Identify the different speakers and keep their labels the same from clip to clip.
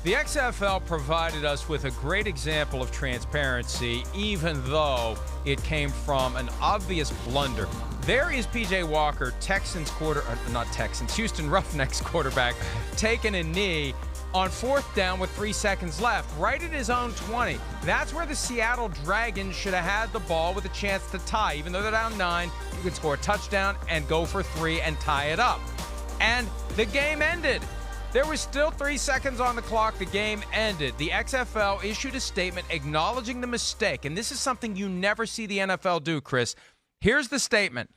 Speaker 1: The XFL provided us with a great example of transparency, even though it came from an obvious blunder. There is P.J. Walker, Houston Roughnecks quarterback, taking a knee on 4th down with 3 seconds left, right at his own 20. That's where the Seattle Dragons should have had the ball with a chance to tie. Even though they're down 9, you could score a touchdown and go for 3 and tie it up. And the game ended. There was still 3 seconds on the clock. The game ended. The XFL issued a statement acknowledging the mistake, and this is something you never see the NFL do, Chris. Here's the statement.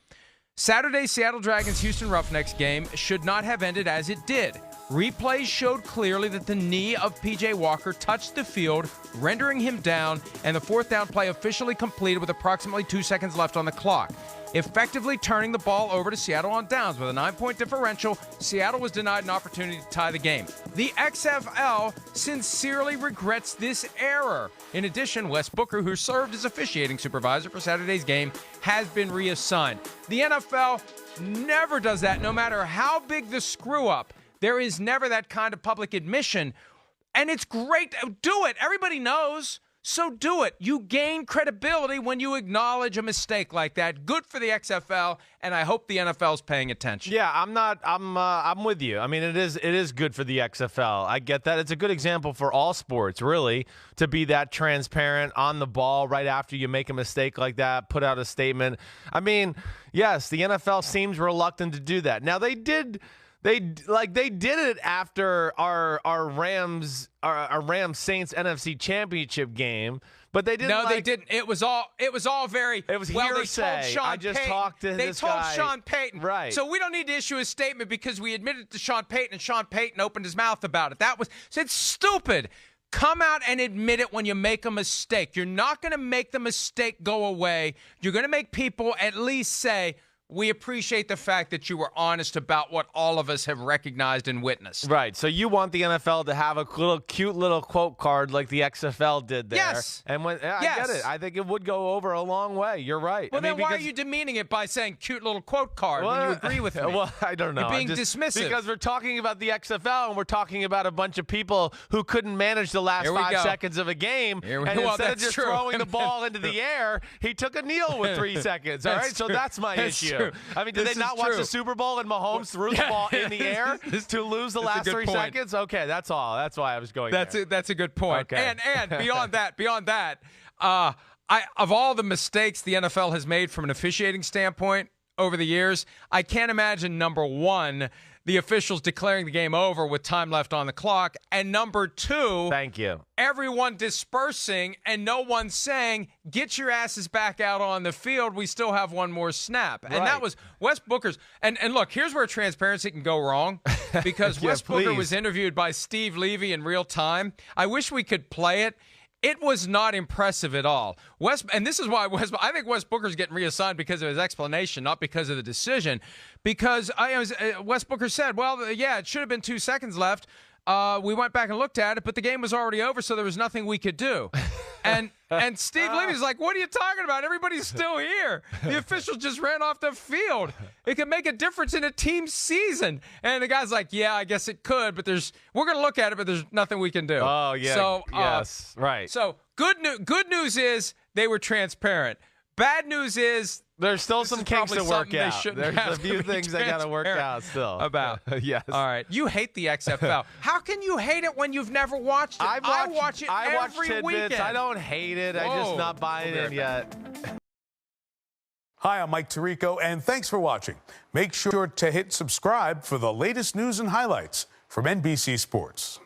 Speaker 1: Saturday's Seattle Dragons Houston Roughnecks game should not have ended as it did. Replays showed clearly that the knee of P.J. Walker touched the field, rendering him down, and the 4th down play officially completed with approximately 2 seconds left on the clock, effectively turning the ball over to Seattle on downs. With a 9-point differential, Seattle was denied an opportunity to tie the game. The XFL sincerely regrets this error. In addition, Wes Booker, who served as officiating supervisor for Saturday's game, has been reassigned. The NFL never does that, no matter how big the screw-up. There is never that kind of public admission, and it's great. Do it. Everybody knows. So do it. You gain credibility when you acknowledge a mistake like that. Good for the XFL, and I hope the NFL's paying attention.
Speaker 2: Yeah, I'm with you. I mean, it is good for the XFL. I get that. It's a good example for all sports, really, to be that transparent on the ball right after you make a mistake like that, put out a statement. I mean, yes, the NFL seems reluctant to do that. Now, they did it after our Rams Saints NFC Championship game, but they didn't.
Speaker 1: No, they didn't. It was all very.
Speaker 2: It was
Speaker 1: well,
Speaker 2: hearsay.
Speaker 1: They told Sean
Speaker 2: I just
Speaker 1: Payton,
Speaker 2: talked to this guy.
Speaker 1: They told Sean Payton,
Speaker 2: right?
Speaker 1: So we don't need to issue a statement because we admitted to Sean Payton, and Sean Payton opened his mouth about it. It's stupid. Come out and admit it when you make a mistake. You're not going to make the mistake go away. You're going to make people at least say, we appreciate the fact that you were honest about what all of us have recognized and witnessed.
Speaker 2: Right. So you want the NFL to have a cute little quote card like the XFL did there.
Speaker 1: Yes.
Speaker 2: And I get it. I think it would go over a long way. You're right.
Speaker 1: Well, then why are you demeaning it by saying cute little quote card when you agree with me?
Speaker 2: Well, I don't know.
Speaker 1: You're being dismissive.
Speaker 2: Because we're talking about the XFL and we're talking about a bunch of people who couldn't manage the last 5 seconds of a game. And instead of just throwing the ball into the air, he took a kneel with 3 seconds. All right. So that's my issue. I mean, did they not watch the Super Bowl and Mahomes threw the ball in the air to lose the last 3 seconds? Okay, that's all. That's why I was going there.
Speaker 1: That's a good point.
Speaker 2: Okay.
Speaker 1: And beyond that, of all the mistakes the NFL has made from an officiating standpoint over the years, I can't imagine, number one, the officials declaring the game over with time left on the clock, and number two,
Speaker 2: thank you,
Speaker 1: everyone dispersing and no one saying, get your asses back out on the field, we still have one more snap. And that was Wes Booker's. And look, here's where transparency can go wrong, because Wes Booker was interviewed by Steve Levy in real time. I wish we could play it. It was not impressive at all. And this is why I think Wes Booker's getting reassigned because of his explanation, not because of the decision. Because Wes Booker said, well, yeah, it should have been 2 seconds left. We went back and looked at it, but the game was already over, so there was nothing we could do. And Steve Levy's like, what are you talking about? Everybody's still here. The officials just ran off the field. It could make a difference in a team's season. And the guy's like, yeah, I guess it could, but we're going to look at it, but there's nothing we can do.
Speaker 2: Oh, yeah.
Speaker 1: So,
Speaker 2: yes, right.
Speaker 1: So good news is they were transparent. Bad news is
Speaker 2: there's still some kinks to work out. There's a few things they got to work out still.
Speaker 1: About.
Speaker 2: Yes.
Speaker 1: All right. You hate the XFL. How can you hate it when you've never watched it? I watch it every weekend.
Speaker 2: I don't hate it. I'm just not buying it yet.
Speaker 3: Hi, I'm Mike Tirico, and thanks for watching. Make sure to hit subscribe for the latest news and highlights from NBC Sports.